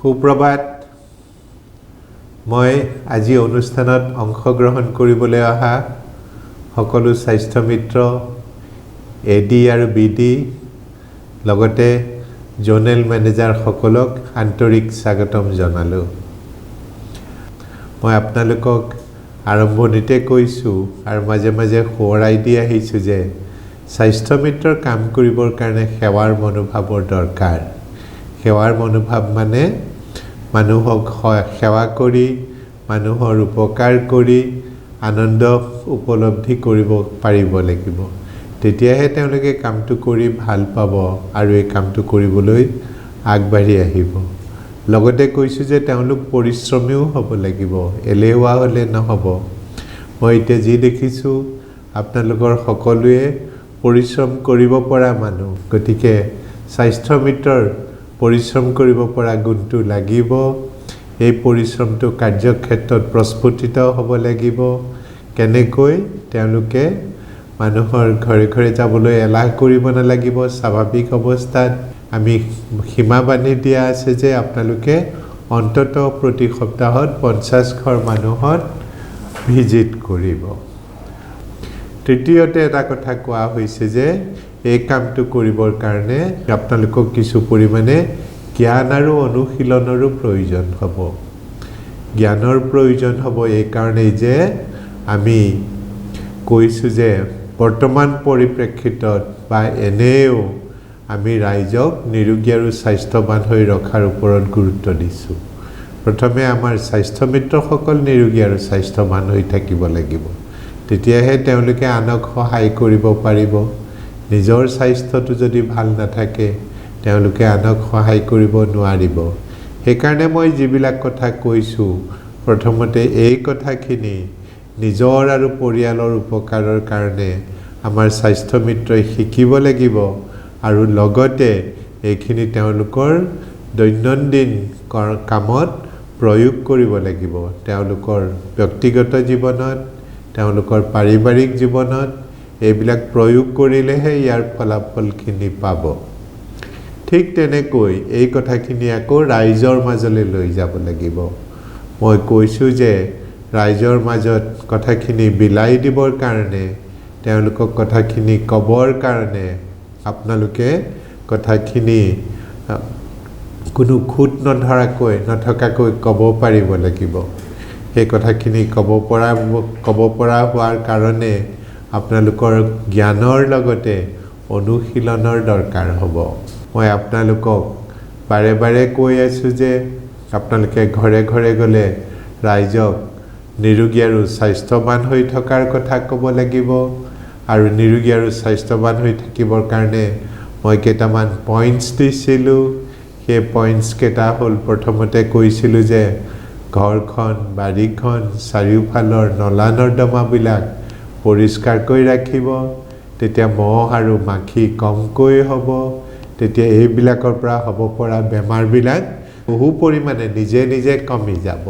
সুপ্ৰভাত মই আজি অনুষ্ঠানত অংশগ্ৰহণ কৰিবলৈ অহা সকলো স্বাস্থ্য মিত্ৰ এডি আৰু বিডি লগতে জোনেল মেনেজাৰ সকলক আন্তৰিক স্বাগতম জনালোঁ। মই আপোনালোকক আৰম্ভণিতে কৈছোঁ আৰু মাজে মাজে সোঁৱৰাই দি আহিছোঁ যে স্বাস্থ্য মিত্ৰৰ কাম কৰিবৰ কাৰণে সেৱাৰ মনোভাৱৰ দৰকাৰ। সেৱাৰ মনোভাৱ মানে মানুহক সেৱা কৰি মানুহৰ উপকাৰ কৰি আনন্দ উপলব্ধি কৰিব পাৰিব লাগিব। তেতিয়াহে তেওঁলোকে কামটো কৰি ভাল পাব আৰু এই কামটো কৰিবলৈ আগবাঢ়ি আহিব। লগতে কৈছোঁ যে তেওঁলোক পৰিশ্ৰমীও হ'ব লাগিব, এলেহুৱা হ'লে নহ'ব। মই এতিয়া যি দেখিছোঁ আপোনালোকৰ সকলোৱে পৰিশ্ৰম কৰিব পৰা মানুহ, গতিকে স্বাস্থ্য মিত্ৰৰ পৰিশ্ৰম কৰিব পৰা গুণটো লাগিব। এই পৰিশ্ৰমটো কাৰ্যক্ষেত্ৰত প্ৰস্ফুটিত হ'ব লাগিব। কেনেকৈ তেওঁলোকে মানুহৰ ঘৰে ঘৰে যাবলৈ এলাহ কৰিব নালাগিব। স্বাভাৱিক অৱস্থাত আমি সীমা বান্ধি দিয়া আছে যে আপোনালোকে অন্ততঃ প্ৰতি সপ্তাহত 50 ঘৰ মানুহত ভিজিট কৰিব। তৃতীয়তে এটা কথা কোৱা হৈছে যে এই কামটো কৰিবৰ কাৰণে আপোনালোকক কিছু পৰিমাণে জ্ঞান আৰু অনুশীলনৰো প্ৰয়োজন হ'ব। জ্ঞানৰ প্ৰয়োজন হ'ব এই কাৰণেই যে আমি কৈছোঁ যে বৰ্তমান পৰিপ্ৰেক্ষিতত বা এনেও আমি ৰাইজক নিৰোগী আৰু স্বাস্থ্যৱান হৈ ৰখাৰ ওপৰত গুৰুত্ব দিছোঁ। প্ৰথমে আমাৰ স্বাস্থ্য মিত্ৰসকল নিৰোগী আৰু স্বাস্থ্যৱান হৈ থাকিব লাগিব। তেতিয়াহে তেওঁলোকে আনক সহায় কৰিব পাৰিব। নিজৰ স্বাস্থ্যটো যদি ভাল নাথাকে তেওঁলোকে আনক সহায় কৰিব নোৱাৰিব। সেইকাৰণে মই যিবিলাক কথা কৈছোঁ প্ৰথমতে এই কথাখিনি নিজৰ আৰু পৰিয়ালৰ উপকাৰৰ কাৰণে আমাৰ স্বাস্থ্য মিত্ৰই শিকিব লাগিব আৰু লগতে এইখিনি তেওঁলোকৰ দৈনন্দিন কামত প্ৰয়োগ কৰিব লাগিব। তেওঁলোকৰ ব্যক্তিগত জীৱনত, তেওঁলোকৰ পাৰিবাৰিক জীৱনত এইবিলাক প্ৰয়োগ কৰিলেহে ইয়াৰ ফলাফলখিনি পাব। ঠিক তেনেকৈ এই কথাখিনি আকৌ ৰাইজৰ মাজলৈ লৈ যাব লাগিব। মই কৈছোঁ যে ৰাইজৰ মাজত কথাখিনি বিলাই দিবৰ কাৰণে, তেওঁলোকক কথাখিনি ক'বৰ কাৰণে আপোনালোকে কথাখিনি কোনো খুঁত নথকাকৈ ক'ব পাৰিব লাগিব। সেই কথাখিনি ক'ব পৰা হোৱাৰ কাৰণে আপোনালোকৰ জ্ঞানৰ লগতে অনুশীলনৰ দৰকাৰ হ'ব। মই আপোনালোকক বাৰে বাৰে কৈ আছোঁ যে আপোনালোকে ঘৰে ঘৰে গ'লে ৰাইজক নিৰোগী আৰু স্বাস্থ্যৱান হৈ থকাৰ কথা ক'ব লাগিব। আৰু নিৰোগী আৰু স্বাস্থ্যৱান হৈ থাকিবৰ কাৰণে মই কেইটামান পইণ্টছ দিছিলোঁ। সেই পইণ্টছকেইটা হ'ল, প্ৰথমতে কৈছিলোঁ যে ঘৰখন, বাৰীখন, চাৰিওফালৰ নলা নৰ্দমাবিলাক পৰিষ্কাৰকৈ ৰাখিব। তেতিয়া মহ আৰু মাখি কমকৈ হ'ব। তেতিয়া এইবিলাকৰ পৰা হ'ব পৰা বেমাৰবিলাক বহু পৰিমাণে নিজে নিজে কমি যাব।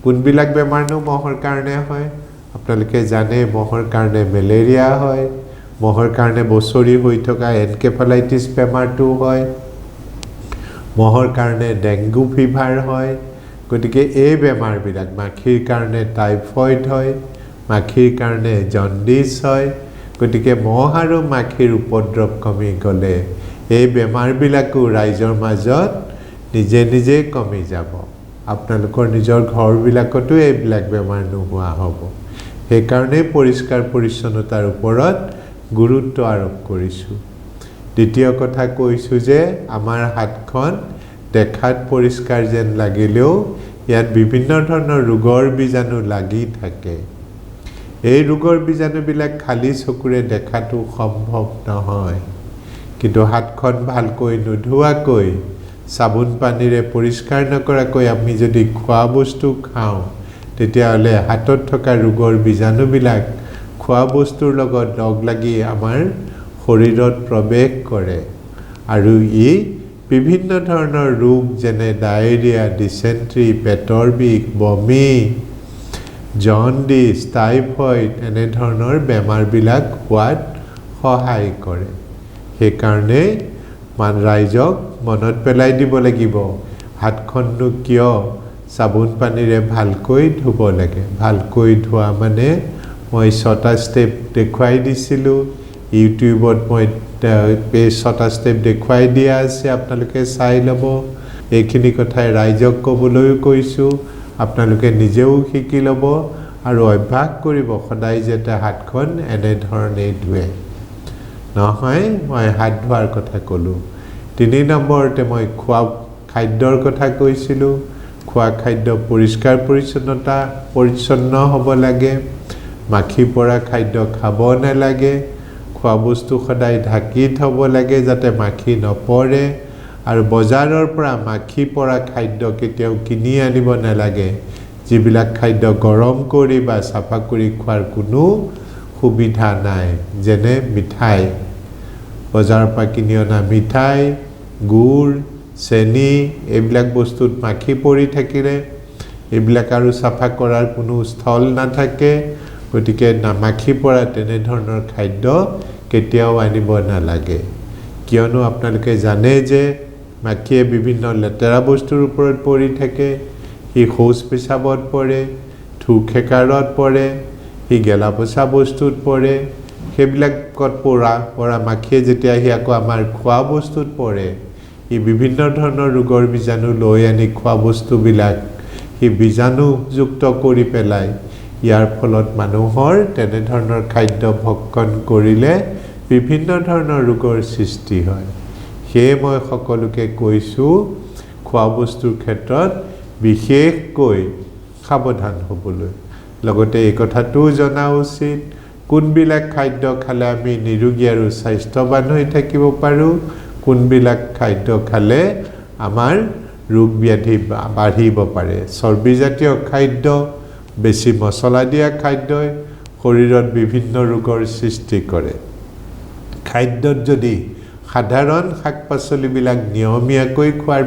কোনবিলাক বেমাৰনো মহৰ কাৰণে হয়? আপোনালোকে জানে মহৰ কাৰণে মেলেৰিয়া হয়, মহৰ কাৰণে বছৰি হৈ থকা এনকেফেলাইটিছ বেমাৰটো হয়, মহৰ কাৰণে ডেংগু ফিভাৰ হয়। গতিকে এই বেমাৰবিলাক, মাখিৰ কাৰণে টাইফইড হয়, মাখিৰ কাৰণে জণ্ডিছ হয়। গতিকে মহ আৰু মাখিৰ উপদ্ৰৱ কমি গ'লে এই বেমাৰবিলাকো ৰাইজৰ মাজত নিজে নিজেই কমি যাব। আপোনালোকৰ নিজৰ ঘৰবিলাকতো এইবিলাক বেমাৰ নোহোৱা হ'ব। সেইকাৰণেই পৰিষ্কাৰ পৰিচ্ছন্নতাৰ ওপৰত গুৰুত্ব আৰোপ কৰিছোঁ। দ্বিতীয় কথা কৈছোঁ যে আমাৰ হাতখন দেখাত পৰিষ্কাৰ যেন লাগিলেও ইয়াত বিভিন্ন ধৰণৰ ৰোগৰ বীজাণু লাগি থাকে। এই ৰোগৰ বীজাণুবিলাক খালী চকুৰে দেখাটো সম্ভৱ নহয়। কিন্তু হাতখন ভালকৈ নোধোৱাকৈ, চাবোন পানীৰে পৰিষ্কাৰ নকৰাকৈ আমি যদি খোৱা বস্তু খাওঁ তেতিয়াহ'লে হাতত থকা ৰোগৰ বীজাণুবিলাক খোৱা বস্তুৰ লগত লগ লাগি আমাৰ শৰীৰত প্ৰৱেশ কৰে আৰু ই বিভিন্ন ধৰণৰ ৰোগ যেনে ডায়েৰিয়া, ডিচেণ্ট্ৰি, পেটৰ বিষ, বমি, জণ্ডিছ, টাইফইড এনেধৰণৰ বেমাৰবিলাক হোৱাত সহায় কৰে। সেইকাৰণে ৰাইজক মনত পেলাই দিব লাগিব হাতখননো কিয় চাবোন পানীৰে ভালকৈ ধুব লাগে ভালকৈ ধোৱা মানে মই 6টা ষ্টেপ দেখুৱাই দিছিলোঁ ইউটিউবত মই 6টা ষ্টেপ দেখুৱাই দিয়া আছে আপোনালোকে চাই ল'ব এইখিনি কথাই ৰাইজক ক'বলৈও কৈছোঁ আপোনালোকে নিজেও শিকি ল'ব আৰু অভ্যাস কৰিব সদায় যেতে হাতখন এনে ধৰণে ধুৱে নহয় মই হাত ধোৱাৰ কথা ক'লো 3 নম্বৰতে মই খোৱা খাদ্যৰ কথা কৈছিলোঁ খোৱা খাদ্য পৰিষ্কাৰ পৰিচ্ছন্ন হ'ব লাগে মাখি পৰা খাদ্য খাব নালাগে খোৱা বস্তু সদায় ঢাকি থব লাগে যাতে মাখি নপৰে আৰু বজাৰৰ পৰা মাখি পৰা খাদ্য কেতিয়াও কিনি আনিব নালাগে যিবিলাক খাদ্য গৰম কৰি বা সাফা কৰি খোৱাৰ কোনো সুবিধা নাই যেনে মিঠাই বজাৰৰ পৰা কিনি অনা মিঠাই গুড় চেনি এইবিলাক বস্তুত মাখি পৰি থাকিলে এইবিলাক আৰু সাফা কৰাৰ কোনো স্থল নাথাকে গতিকে মাখি পৰা তেনে ধৰণৰ খাদ্য কেতিয়াও আনিব নালাগে কিয়নো আপোনালোকে জানে যে মাখিয়ে বিভিন্ন লেতেৰা বস্তুৰ ওপৰত পৰি থাকে ই শৌচ পেচাবত পৰে থুখেকাৰত পৰে ই গেলা পচা বস্তুত পৰে সেইবিলাকত পৰা মাখিয়ে যেতিয়া হি আকৌ আমাৰ খোৱা বস্তুত পৰে ই বিভিন্ন ধৰণৰ ৰোগৰ বীজাণু লৈ আনি খোৱা বস্তুবিলাক ই বীজাণুযুক্ত কৰি পেলাই ইয়াৰ ফলত মানুহৰ তেনে ধৰণৰ খাদ্য ভক্ষণ কৰিলে বিভিন্ন ধৰণৰ ৰোগৰ সৃষ্টি হয় সেয়ে মই সকলোকে কৈছোঁ খোৱা বস্তুৰ ক্ষেত্ৰত বিশেষকৈ সাৱধান হ'বলৈ লগতে এই কথাটো জনা উচিত কোনবিলাক খাদ্য খালে আমি নিৰোগী আৰু স্বাস্থ্যৱান হৈ থাকিব পাৰোঁ কোনবিলাক খাদ্য খালে আমাৰ ৰোগ ব্যাধি বাঢ়িব পাৰে চৰ্বিজাতীয় খাদ্য বেছি মছলা দিয়া খাদ্যই শৰীৰত বিভিন্ন ৰোগৰ সৃষ্টি কৰে খাদ্যত যদি সাধাৰণ শাক-পাচলিবিলাক নিয়মীয়াকৈ খোৱাৰ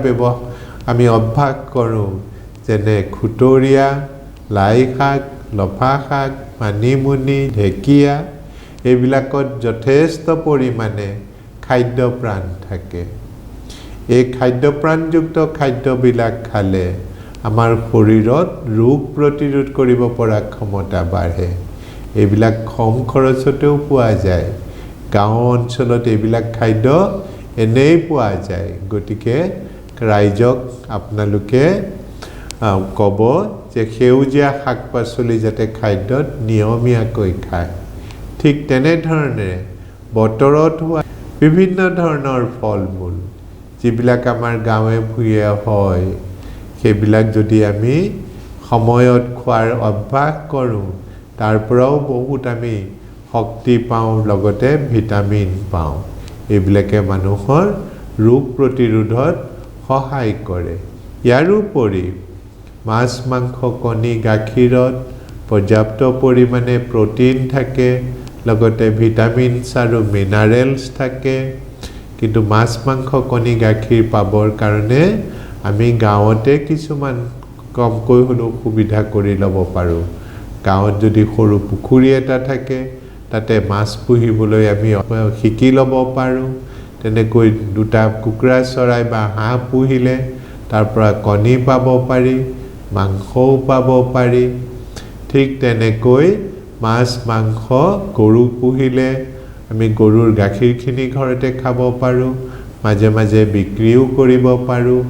আমি অভ্যাস কৰোঁ যেনে খুতৰীয়া লাই শাক লফা শাক মানিমুনি ঢেকীয়া এইবিলাকত যথেষ্ট পৰিমাণে খাদ্য প্ৰাণ থাকে এই খাদ্য প্ৰাণযুক্ত খাদ্যবিলাক খালে আমাৰ শৰীৰত ৰোগ প্ৰতিৰোধ কৰিব পৰা ক্ষমতা বাঢ়ে এইবিলাক কম খৰচতেও পোৱা যায় গাঁও অঞ্চলত এইবিলাক খাদ্য এনেই পোৱা যায় গতিকে ৰাইজক আপোনালোকে ক'ব যে সেউজীয়া শাক-পাচলি যাতে খাদ্যত নিয়মীয়াকৈ খায় ঠিক তেনেধৰণে বতৰত হোৱা বিভিন্ন ধৰণৰ ফল-মূল যিবিলাক আমাৰ গাঁৱে ভূঞে হয় সেইবিলাক যদি আমি সময়ত খোৱাৰ অভ্যাস কৰোঁ তাৰ পৰাও বহুত আমি শক্তি পাওঁ লগতে ভিটামিন পাওঁ এইবিলাকে মানুহৰ ৰোগ প্ৰতিৰোধত সহায় কৰে ইয়াৰ উপৰি মাছ মাংস কণী গাখীৰত পৰ্যাপ্ত পৰিমাণে প্ৰটিন থাকে লগতে ভিটামিনছ আৰু মিনাৰেলছ থাকে কিন্তু মাছ মাংস কণী গাখীৰ পাবৰ কাৰণে আমি গাঁৱতে কিছুমান কমকৈ হলেও সুবিধা কৰি ল'ব পাৰোঁ গাঁৱত যদি সৰু পুখুৰী এটা থাকে তাতে মাছ পুহিবলৈ আমি শিকি ল'ব পাৰোঁ তেনেকৈ দুটা কুকুৰা চৰাই বা হাঁহ পুহিলে তাৰ পৰা কণী পাব পাৰি মাংসও পাব পাৰি ঠিক তেনেকৈ মাছ মাংস গৰু পুহিলে আমি গৰুৰ গাখীৰখিনি ঘৰতে খাব পাৰোঁ মাজে মাজে বিক্ৰীও কৰিব পাৰোঁ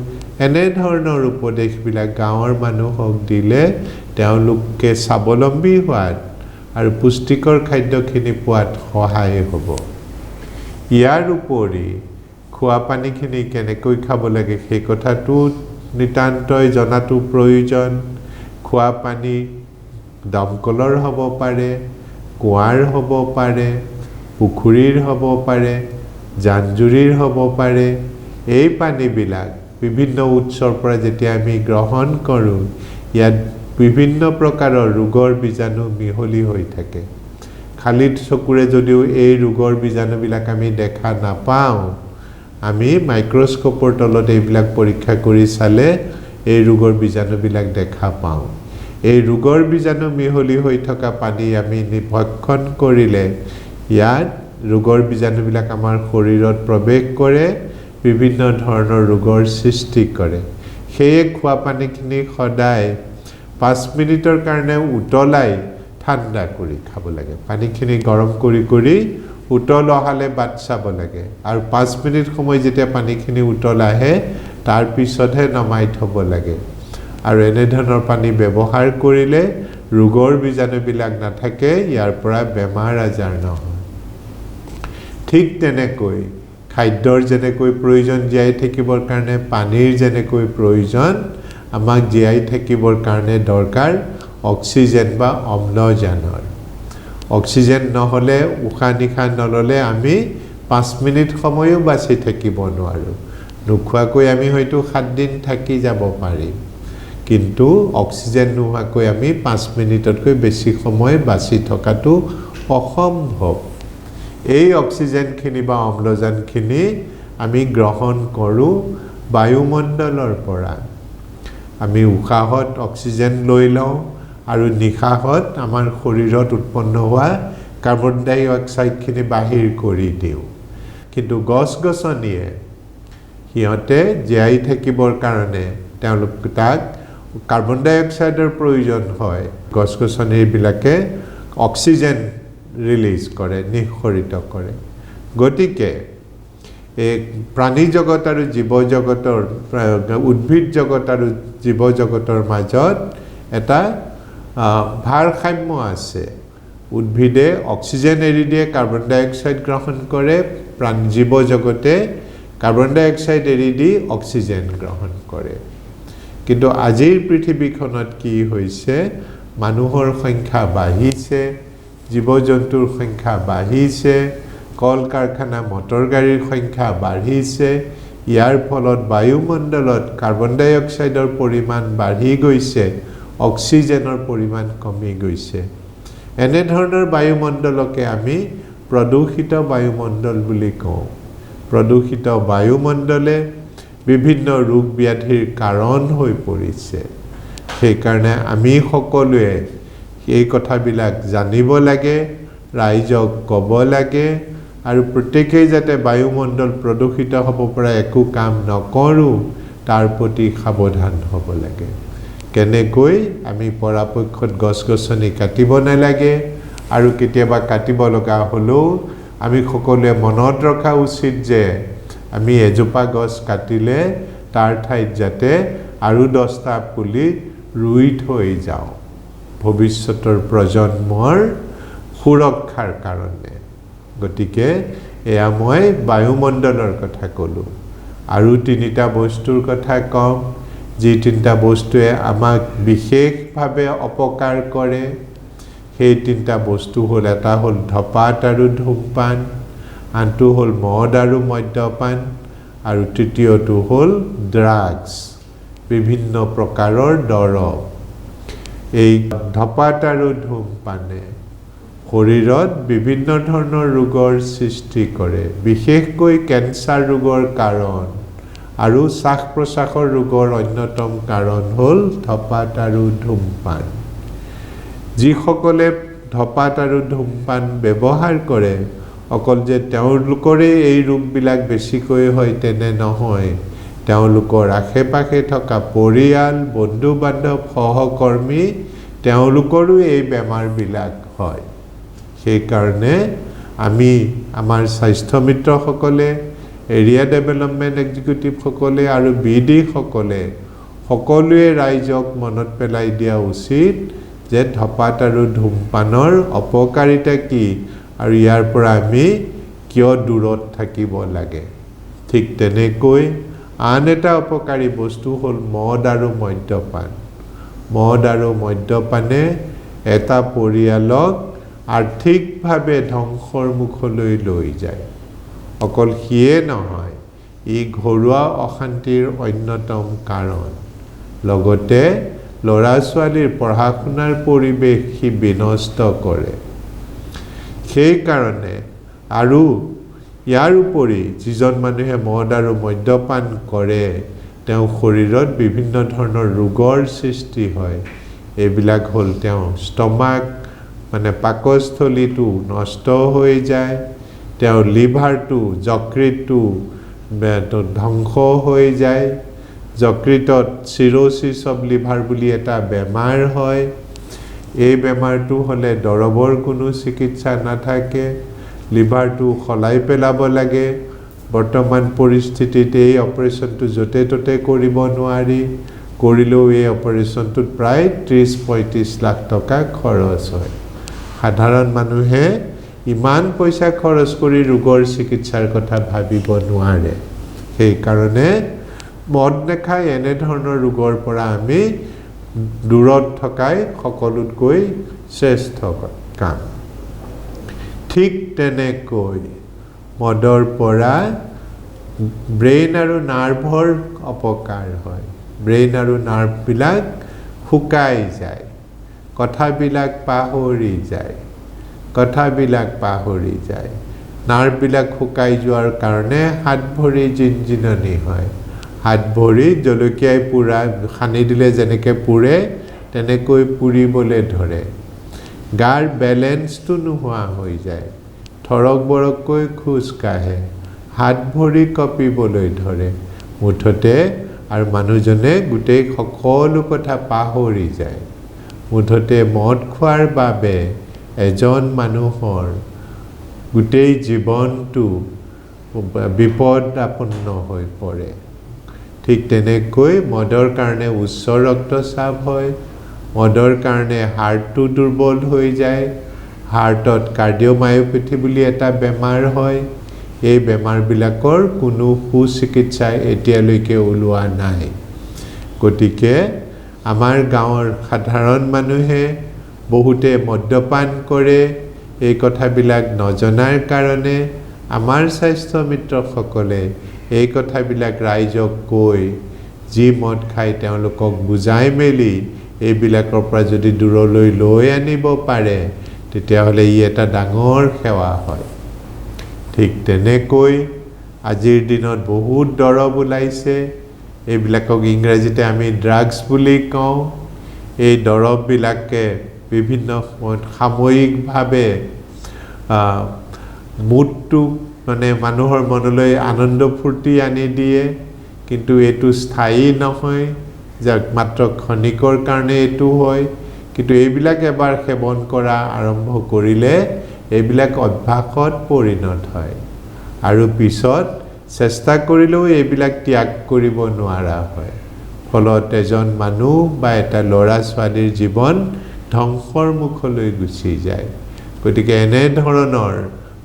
এনে ধৰণৰ উপদেশবিলাক গাঁৱৰ মানুহক দিলে তেওঁলোকে স্বাৱলম্বী হোৱাত আৰু পুষ্টিকৰ খাদ্যখিনি পোৱাত সহায় হ'ব ইয়াৰ উপৰি খোৱা পানীখিনি কেনেকৈ খাব লাগে সেই কথাটো নিতান্তই জনাটো প্ৰয়োজন খোৱা পানী দমকলৰ হ'ব পাৰে কুঁৱাৰ হ'ব পাৰে পুখুৰীৰ হ'ব পাৰে জানজুৰিৰ হ'ব পাৰে এই পানীবিলাক বিভিন্ন উৎসৰ পৰা যেতিয়া আমি গ্ৰহণ কৰোঁ ইয়াত বিভিন্ন প্ৰকাৰৰ ৰোগৰ বীজাণু মিহলি হৈ থাকে খালি চকুৰে যদিও এই ৰোগৰ বীজাণুবিলাক আমি দেখা নাপাওঁ আমি মাইক্ৰস্কোপৰ তলত এইবিলাক পৰীক্ষা কৰি চালে এই ৰোগৰ বীজাণুবিলাক দেখা পাওঁ এই ৰোগৰ বীজাণু মিহলি হৈ থকা পানী আমি ভক্ষণ কৰিলে ইয়াত ৰোগৰ বীজাণুবিলাক আমাৰ শৰীৰত প্ৰৱেশ কৰে বিভিন্ন ধৰণৰ ৰোগৰ সৃষ্টি কৰে সেয়ে খোৱা পানীখিনি সদায় 5 মিনিটৰ কাৰণে উতলাই ঠাণ্ডা কৰি খাব লাগে পানীখিনি গৰম কৰি উতল অহালে বাট চাব লাগে আৰু 5 মিনিট সময় যেতিয়া পানীখিনি উতল আহে তাৰ পিছতহে নমাই থব লাগে আৰু এনে ধৰণৰ পানী ব্যৱহাৰ কৰিলে ৰোগৰ বীজাণুবিলাক নাথাকে ইয়াৰ পৰা বেমাৰ আজাৰ নহয় ঠিক তেনেকৈ খাদ্যৰ যেনেকৈ প্ৰয়োজন জীয়াই থাকিবৰ কাৰণে পানীৰ যেনেকৈ প্ৰয়োজন আমাক জীয়াই থাকিবৰ কাৰণে দৰকাৰ অক্সিজেন বা অম্লজানৰ অক্সিজেন নহলে উশাহ নিশাহ নললে আমি 5 মিনিট সময়ও বাছি থাকিব নোৱাৰো নোখোৱাকৈ আমি হয়তো 7 দিন থাকি যাব পাৰিম কিন্তু অক্সিজেন নোহোৱাকৈ আমি 5 মিনিটতকৈ বেছি সময় বাছি থকাটো অসম্ভৱ এই অক্সিজেনখিনি বা অম্লজানখিনি আমি গ্ৰহণ কৰো বায়ুমণ্ডলৰ পৰা আমি উশাহত অক্সিজেন লৈ লওঁ আৰু নিশাহত আমাৰ শৰীৰত উৎপন্ন হোৱা কাৰ্বন ডাই অক্সাইডখিনি বাহিৰ কৰি দিওঁ কিন্তু গছ-গছনিয়ে সিহঁতে জীয়াই থাকিবৰ কাৰণে তেওঁলোক তাক কাৰ্বন ডাই অক্সাইডৰ প্ৰয়োজন হয় গছ-গছনিবিলাকে অক্সিজেন ৰিলিজ কৰে নিঃসৰিত কৰে গতিকে এই প্ৰাণী জগত আৰু জীৱ জগতৰ উদ্ভিদ জগত আৰু জীৱ জগতৰ মাজত এটা ভাৰসাম্য আছে উদ্ভিদে অক্সিজেন এৰি দিয়ে কাৰ্বন ডাই অক্সাইড গ্ৰহণ কৰে প্ৰাণ জীৱ জগতে কাৰ্বন ডাই অক্সাইড এৰি দি অক্সিজেন গ্ৰহণ কৰে কিন্তু আজিৰ পৃথিৱীখনত কি হৈছে মানুহৰ সংখ্যা বাঢ়িছে জীৱ-জন্তুৰ সংখ্যা বাঢ়িছে কল কাৰখানা মটৰ গাড়ীৰ সংখ্যা বাঢ়িছে ইয়াৰ ফলত বায়ুমণ্ডলত কাৰ্বন ডাই অক্সাইডৰ পৰিমাণ বাঢ়ি গৈছে অক্সিজেনৰ পৰিমাণ কমি গৈছে এনে ধৰণৰ বায়ুমণ্ডলকে আমি প্ৰদূষিত বায়ুমণ্ডল বুলি কওঁ প্ৰদূষিত বায়ুমণ্ডলে বিভিন্ন ৰোগ ব্যাধিৰ কাৰণ হৈ পৰিছে সেই কাৰণে আমি সকলোৱে এই কথাবিলাক জানিব লাগে ৰাইজক ক'ব লাগে আৰু প্ৰত্যেকেই যাতে বায়ুমণ্ডল প্ৰদূষিত হ'ব পৰা একো কাম নকৰো তাৰ প্ৰতি সাৱধান হ'ব লাগে কেনেকৈ আমি পৰাপক্ষত গছ-গছনি কাটিব নালাগে আৰু কেতিয়াবা কাটিব লগা হলেও আমি সকলোৱে মনত ৰখা উচিত যে আমি এজোপা গছ কাটিলে তাৰ ঠাইত যাতে আৰু 10টা পুলি ৰুই থৈ যাওঁ ভৱিষ্যতৰ প্ৰজন্মৰ সুৰক্ষাৰ কাৰণে গতিকে এয়া মই বায়ুমণ্ডলৰ কথা ক'লো আৰু 3টা বস্তুৰ কথা কম যি 3টা বস্তুৱে আমাক বিশেষভাৱে অপকাৰ কৰে সেই 3টা বস্তু হ'ল এটা হ'ল ধপাত আৰু ধূমপান আনটো হ'ল মদ আৰু মদ্যপান আৰু তৃতীয়টো হ'ল ড্ৰাগছ বিভিন্ন প্ৰকাৰৰ দৰৱ এই ধপাত আৰু ধূমপানে শৰীৰত বিভিন্ন ধৰণৰ ৰোগৰ সৃষ্টি কৰে বিশেষকৈ কেন্সাৰ ৰোগৰ কাৰণ আৰু শ্বাস প্ৰশ্বাসৰ ৰোগৰ অন্যতম কাৰণ হ'ল ধপাত আৰু ধূমপান যিসকলে ধপাত আৰু ধূমপান ব্যৱহাৰ কৰে অকল যে তেওঁলোকৰে এই ৰোগবিলাক বেছিকৈ হয় তেনে নহয় তেওঁলোকৰ আশে-পাশে থকা পৰিয়াল বন্ধু-বান্ধৱ সহকৰ্মী তেওঁলোকৰো এই বেমাৰবিলাক হয় সেই কাৰণে আমি আমাৰ স্বাস্থ্য মিত্ৰসকলে এৰিয়া ডেভেলপমেন্ট এক্সিকিউটিভ সকলে আৰু বিডি সকলে সকলোৱে ৰাইজক মনত পেলাই দিয়া উচিত যে ধপাত আৰু ধূমপানৰ অপকাৰিতা কি আৰু ইয়াৰ পৰা আমি কিয় দূৰত থাকিব লাগে ঠিক তেনেকৈ আন এটা অপকাৰী বস্তু হ'ল মদ আৰু মদ্যপান মদ আৰু মদ্যপানে এটা পৰিয়ালক আৰ্থিকভাৱে ধ্বংসৰ মুখলৈ লৈ যায় অকল সিয়ে নহয় ই ঘৰুৱা অশান্তিৰ অন্যতম কাৰণ লগতে ল'ৰা-ছোৱালীৰ পঢ়া-শুনাৰ পৰিৱেশ হি বিনষ্ট কৰে সেই কাৰণে আৰু ইয়াৰ উপৰি যিজন মানুহে মদ আৰু মদ্যপান কৰে তেওঁ শৰীৰত বিভিন্ন ধৰণৰ ৰোগৰ সৃষ্টি হয় এইবিলাক হ'ল তেওঁ ষ্টমাক মানে পাকস্থলীটো নষ্ট হৈ যায় তেওঁৰ লিভাৰটো যকৃতটো ধ্বংস হৈ যায় যকৃতত চিৰোচিছ অফ লিভাৰ বুলি এটা বেমাৰ হয় এই বেমাৰটো হ'লে দৰবৰ কোনো চিকিৎসা নাথাকে লিভাৰটো খলাই পেলাব লাগে বৰ্তমান পৰিস্থিতিত এই অপাৰেশ্যনটো য'তে ত'তে কৰিব নোৱাৰি কৰিলেও এই অপাৰেশ্যনটোত প্ৰায় 30-35 লাখ টকা খৰচ হয় সাধাৰণ মানুহে ইমান পইচা খৰচ কৰি ৰোগৰ চিকিৎসাৰ কথা ভাবিব নোৱাৰে সেই কাৰণে মদ নেখাই এনে ধৰণৰ ৰোগৰ পৰা আমি দূৰত থকাই সকলোতকৈ শ্ৰেষ্ঠ কাম ঠিক তেনেকৈ মদৰ পৰা ব্ৰেইন আৰু নাৰ্ভৰ অপকাৰ হয় ব্ৰেইন আৰু নাৰ্ভবিলাক শুকাই যায় কথাবিলাক পাহৰি যায় নাৰ্ভবিলাক শুকাই যোৱাৰ কাৰণে হাত ভৰি জিনজিননি হয় হাত ভৰি জলকীয়াই পুৰা খানি দিলে যেনেকৈ পুৰে তেনেকৈ পুৰিবলৈ ধৰে গাৰ বেলেঞ্চটো নোহোৱা হৈ যায় থৰক বৰককৈ খোজ কাঢ়ে হাত ভৰি কঁপিবলৈ ধৰে মুঠতে আৰু মানুহজনে গোটেই সকলো কথা পাহৰি যায় মুঠতে মদ খোৱাৰ বাবে এজন মানুহৰ গোটেই জীৱনটো বিপদাপন্ন হৈ পৰে ঠিক তেনেকৈ মদৰ কাৰণে উচ্চ ৰক্তচাপ হয় মদৰ কাৰণে হাৰ্টটো দুৰ্বল হৈ যায় হাৰ্টত কাৰ্ডিঅ'মায়োপেথি বুলি এটা বেমাৰ হয় এই বেমাৰবিলাকৰ কোনো সুচিকিৎসা এতিয়ালৈকে ওলোৱা নাই গতিকে আমাৰ গাঁৱৰ সাধাৰণ মানুহে বহুতে মদ্যপান কৰে এই কথাবিলাক নজনাৰ কাৰণে আমাৰ স্বাস্থ্য মিত্ৰসকলে এই কথাবিলাক ৰাইজক কৈ যি মদ খাই তেওঁলোকক বুজাই মেলি এইবিলাকৰ পৰা যদি দূৰলৈ লৈ আনিব পাৰে তেতিয়াহ'লে ই এটা ডাঙৰ সেৱা হয় ঠিক তেনেকৈ আজিৰ দিনত বহুত দৰৱ ওলাইছে এইবিলাকক ইংৰাজীতে আমি ড্ৰাগছ বুলি কওঁ এই দৰৱবিলাকে বিভিন্ন সময়ত সাময়িকভাৱে মুডটো মানে মানুহৰ মনলৈ আনন্দ ফূৰ্তি আনি দিয়ে কিন্তু এইটো স্থায়ী নহয় যাক মাত্ৰ ক্ষণিকৰ কাৰণে এইটো হয় কিন্তু এইবিলাক এবাৰ সেৱন কৰা আৰম্ভ কৰিলে এইবিলাক অভ্যাসত পৰিণত হয় আৰু পিছত চেষ্টা কৰিলেও এইবিলাক ত্যাগ কৰিব নোৱাৰা হয় ফলত এজন মানুহ বা এটা ল'ৰা ছোৱালীৰ জীৱন ধ্বংসৰ মুখলৈ গুচি যায় গতিকে এনে ধৰণৰ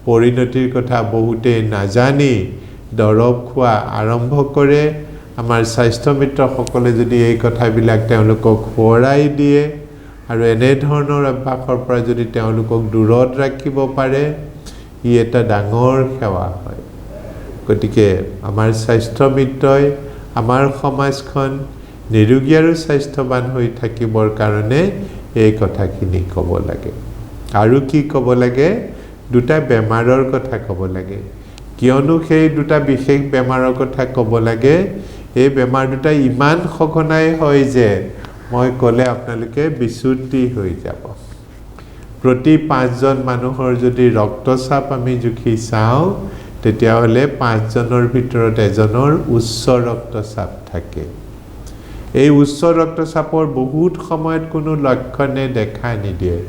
পৰিণতিৰ কথা বহুতে নাজানি দৰৱ খোৱা আৰম্ভ কৰে আমাৰ স্বাস্থ্য মিত্ৰসকলে যদি এই কথাবিলাক তেওঁলোকক সোঁৱৰাই দিয়ে আৰু এনে ধৰণৰ অভ্যাসৰ পৰা যদি তেওঁলোকক দূৰত ৰাখিব পাৰে ই এটা ডাঙৰ সেৱা হয় গতিকে আমাৰ স্বাস্থ্য মিত্ৰই আমাৰ সমাজখন নিৰোগী আৰু স্বাস্থ্যৱান হৈ থাকিবৰ কাৰণে এই কথাখিনি ক'ব লাগে আৰু কি ক'ব লাগে দুটা বেমাৰৰ কথা ক'ব লাগে কিয়নো সেই দুটা বিশেষ বেমাৰৰ কথা ক'ব লাগে এই বেমাৰ দুটা ইমান সঘনাই হয় যে মই ক'লে আপোনালোকে বিচুতি হৈ যাব প্ৰতি 5 জন মানুহৰ যদি ৰক্তচাপ আমি জুখি চাওঁ তেতিয়াহ'লে 5 জনৰ ভিতৰত এজনৰ উচ্চ ৰক্তচাপ থাকে এই উচ্চ ৰক্তচাপৰ বহুত সময়ত কোনো লক্ষণে দেখা নিদিয়ে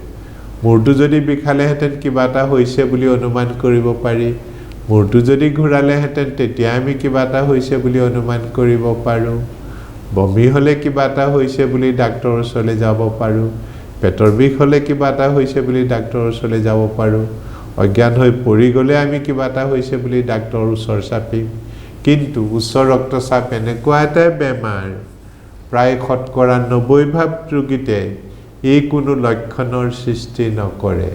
মূৰটো যদি বিষালেহেঁতেন কিবা এটা হৈছে বুলি অনুমান কৰিব পাৰি মূৰটো যদি ঘূৰালেহেঁতেন তেতিয়া আমি কিবা এটা হৈছে বুলি অনুমান কৰিব পাৰোঁ বমি হ'লে কিবা এটা হৈছে বুলি ডাক্তৰৰ ওচৰলৈ যাব পাৰোঁ পেটৰ বিষ হ'লে কিবা এটা হৈছে বুলি ডাক্তৰৰ ওচৰলৈ যাব পাৰোঁ অজ্ঞান হৈ পৰি গ'লে আমি কিবা এটা হৈছে বুলি ডাক্তৰৰ ওচৰ চাপিম কিন্তু উচ্চ ৰক্তচাপ এনেকুৱা এটা বেমাৰ প্ৰায় শতকৰা 90% ৰোগীতে এই কোনো লক্ষণৰ সৃষ্টি নকৰে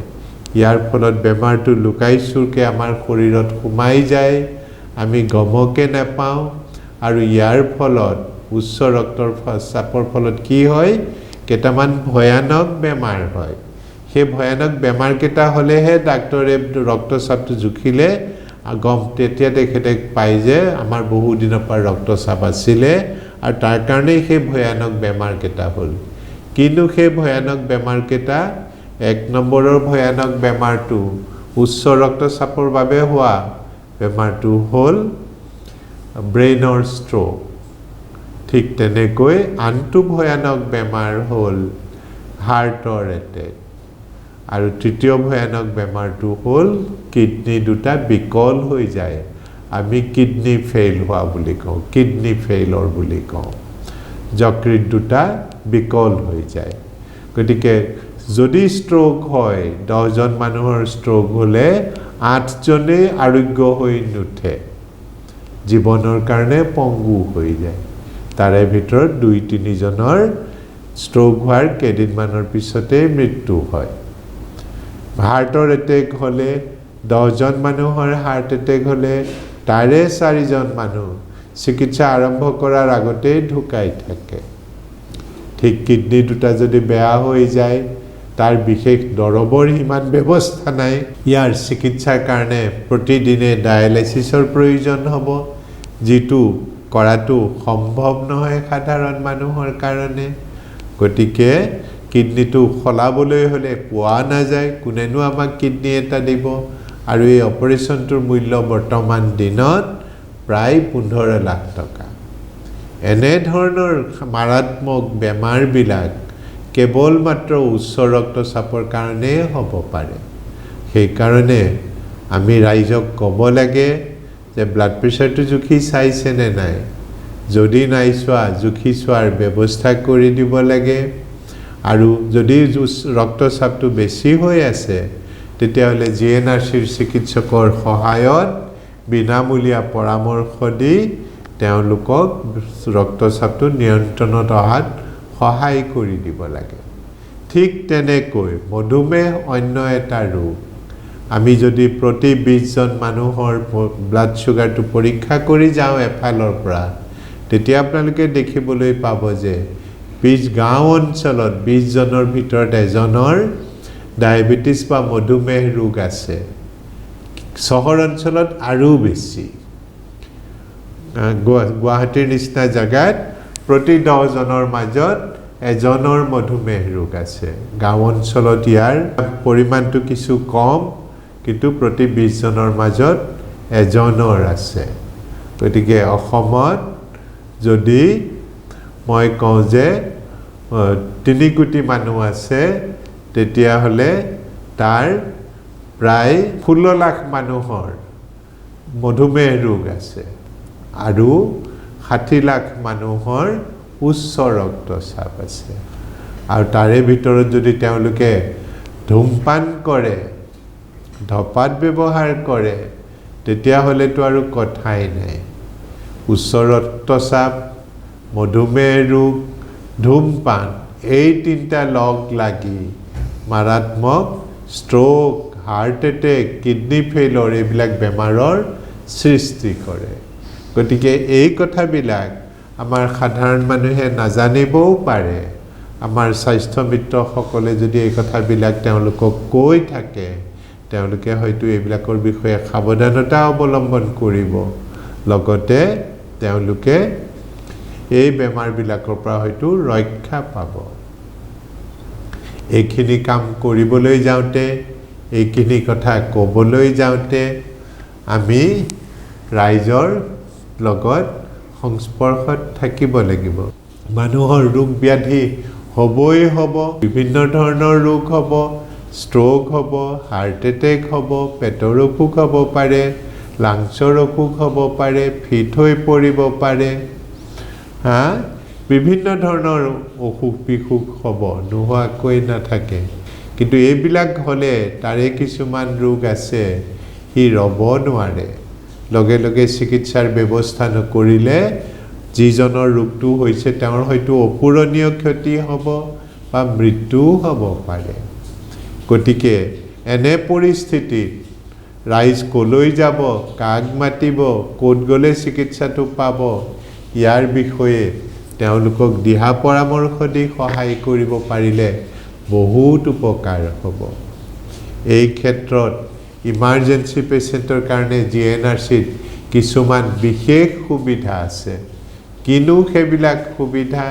ইয়াৰ ফলত বেমাৰটো লুকাই চুৰকে আমাৰ শৰীৰত সোমাই যায় আমি গমকে নাপাওঁ আৰু ইয়াৰ ফলত উচ্চ ৰক্তচাপৰ ফলত কি হয় কেইটামান ভয়ানক বেমাৰ হয় সেই ভয়ানক বেমাৰকেইটা হ'লেহে ডাক্তৰে ৰক্তচাপটো জুখিলে গম তেতিয়া তেখেতে পায় যে আমাৰ বহু দিনৰ পৰা ৰক্তচাপ আছিলে আৰু তাৰ কাৰণেই সেই ভয়ানক বেমাৰকেইটা হ'ল কিন্তু সেই ভয়ানক বেমাৰকেইটা 1 নম্বৰৰ ভয়ানক বেমাৰটো উচ্চ ৰক্তচাপৰ বাবে হোৱা বেমাৰটো হ'ল ব্ৰেইনৰ ষ্ট্ৰোক ঠিক তেনেকৈ আনটো ভয়ানক বেমাৰ হ'ল হাৰ্টৰ এটেক আৰু তৃতীয় ভয়ানক বেমাৰটো হ'ল কিডনি দুটা বিকল হৈ যায় আমি কিডনি ফেইল হোৱা বুলি কওঁ কিডনি ফেইলৰ বুলি কওঁ যকৃত দুটা বিকল হৈ যায় গতিকে যদি ষ্ট্ৰোক হয় 10 জন মানুহৰ ষ্ট্ৰোক হলে 8 জনে আৰোগ্য হৈ নুঠে জীৱনৰ কাৰণে পংগু হৈ যায় তাৰে ভিতৰত 2-3 জনৰ ষ্ট্ৰোক হোৱাৰ কেইদিনমানৰ পিছতে মৃত্যু হয় হাৰ্টৰ এটেক হলে 10 জন মানুহৰ হাৰ্ট এটেক হলে তাৰে 4 জন মানুহ চিকিৎসা আৰম্ভ কৰাৰ আগতে ঢুকাই থাকে ঠিক কিডনি দুটা যদি বেয়া হৈ যায় তাৰ বিশেষ দৰবৰ ইমান ব্যৱস্থা নাই ইয়াৰ চিকিৎসাৰ কাৰণে প্ৰতিদিনে ডায়ালাইসিছৰ প্ৰয়োজন হ'ব যেটো কৰাটো সম্ভৱ নহয় সাধাৰণ মানুহৰ কাৰণে গতিকে কিডনিটো খলাবলৈ হলে পোৱা নাযায় কোনেনো আমাক কিডনি এটা দিব আৰু এই অপাৰেচনটোৰ মূল্য বৰ্তমান দিনত প্ৰায় 15 লাখ টকা এনে ধৰণৰ মাৰাত্মক বেমাৰবিলাক কেৱল মাত্ৰ উচ্চ ৰক্তচাপৰ কাৰণে হ'ব পাৰে সেই কাৰণে আমি ৰাইজক ক'ব লাগে যে ব্লাড প্ৰেছাৰটো জুখি চাইছে নে নাই যদি নাই চোৱা জুখি চোৱাৰ ব্যৱস্থা কৰি দিব লাগে আৰু যদি ৰক্তচাপটো বেছি হৈ আছে তেতিয়াহলে জিএনআৰচিৰ চিকিৎসকৰ সহায়ত বিনামূলীয়া পৰামৰ্শ দি তেওঁলোকক ৰক্তচাপটো নিয়ন্ত্ৰণত অহাত সহায় কৰি দিব লাগে ঠিক তেনেকৈ মধুমেহ অন্য এটা ৰোগ আমি যদি প্ৰতি 20 জন মানুহৰ ব্লাড সুগাৰটো পৰীক্ষা কৰি যাওঁ এফালৰ পৰা তেতিয়া আপোনালোকে দেখিবলৈ পাব যে 20 গাঁও অঞ্চলত 20 জনৰ ভিতৰত এজনৰ ডায়াবেটিস বা মধুমেহ ৰোগ আছে চহৰ অঞ্চলত আৰু বেছি গুৱাহাটীৰ নিচিনা জাগাত প্ৰতি 10 জনৰ মাজত এজনৰ মধুমেহ ৰোগ আছে গাঁও অঞ্চলত ইয়াৰ পৰিমাণটো কিছু কম কিন্তু প্ৰতি 20 জনৰ মাজত এজনৰ আছে গতিকে অসমত যদি মই কওঁ যে 3 কোটি মানুহ আছে তেতিয়া হলে তাৰ প্ৰায় 16 লাখ মানুহৰ মধুমেহ ৰোগ আছে আৰু 60 লাখ মানুহৰ উচ্চ ৰক্তচাপ আছে আৰু তাৰে ভিতৰত যদি তেওঁলোকে ধূমপান কৰে ধপাত ব্যৱহাৰ কৰে তেতিয়া হলেতো আৰু কথাই নাই উচ্চ ৰক্তচাপ মধুমেহ ৰোগ ধূমপান এই তিনটা লগ লাগি মাৰাত্মক stroke heart attack kidney failure এইবিলাক বেমাৰৰ সৃষ্টি কৰে গতিকে এই কথাবিলাক আমাৰ সাধাৰণ মানুহে নাজানিবও পাৰে আমাৰ স্বাস্থ্য মিত্ৰসকলে যদি এই কথাবিলাক তেওঁলোকক কৈ থাকে তেওঁলোকে হয়তো এইবিলাকৰ বিষয়ে সাৱধানতা অৱলম্বন কৰিব লগতে তেওঁলোকে এই বেমাৰবিলাকৰ পৰা হয়তো ৰক্ষা পাব এইখিনি কাম কৰিবলৈ যাওঁতে এইখিনি কথা ক'বলৈ যাওঁতে আমি ৰাইজৰ লগত সংস্পৰ্শত থাকিব লাগিব মানুহৰ ৰোগ ব্যাধি হ'বই হ'ব বিভিন্ন ধৰণৰ ৰোগ হ'ব ষ্ট্ৰোক হ'ব হাৰ্ট এটেক হ'ব পেটৰ অসুখ হ'ব পাৰে লাংছৰ অসুখ হ'ব পাৰে ফিট হৈ পৰিব পাৰে বিভিন্ন ধৰণৰ অসুখ বিসুখ হ'ব নোহোৱাকৈ নাথাকে কিন্তু এইবিলাক হলে তাৰে কিছুমান ৰোগ আছে হি ৰব নোৱাৰে লগে লগে চিকিৎসাৰ ব্যৱস্থা নকৰিলে যিজনৰ ৰোগটো হৈছে তেওঁৰ হয়তো অপূৰণীয় ক্ষতি হ'ব বা মৃত্যু হ'ব পাৰে গতিকে এনে পৰিস্থিতিত ৰাইজ কলৈ যাব কাক মাতিব ক'ত গ'লে চিকিৎসাটো পাব ইয়াৰ বিষয়ে তেওঁলোকক দিহা পৰামৰ্শ দি সহায় কৰিব পাৰিলে বহুত উপকাৰ হ'ব এই ক্ষেত্ৰত ইমাৰ্জেন্সি পেশেন্টৰ কাৰণে জিএনআৰচিত কিছুমান বিশেষ সুবিধা আছে কিনো সেইবিলাক সুবিধা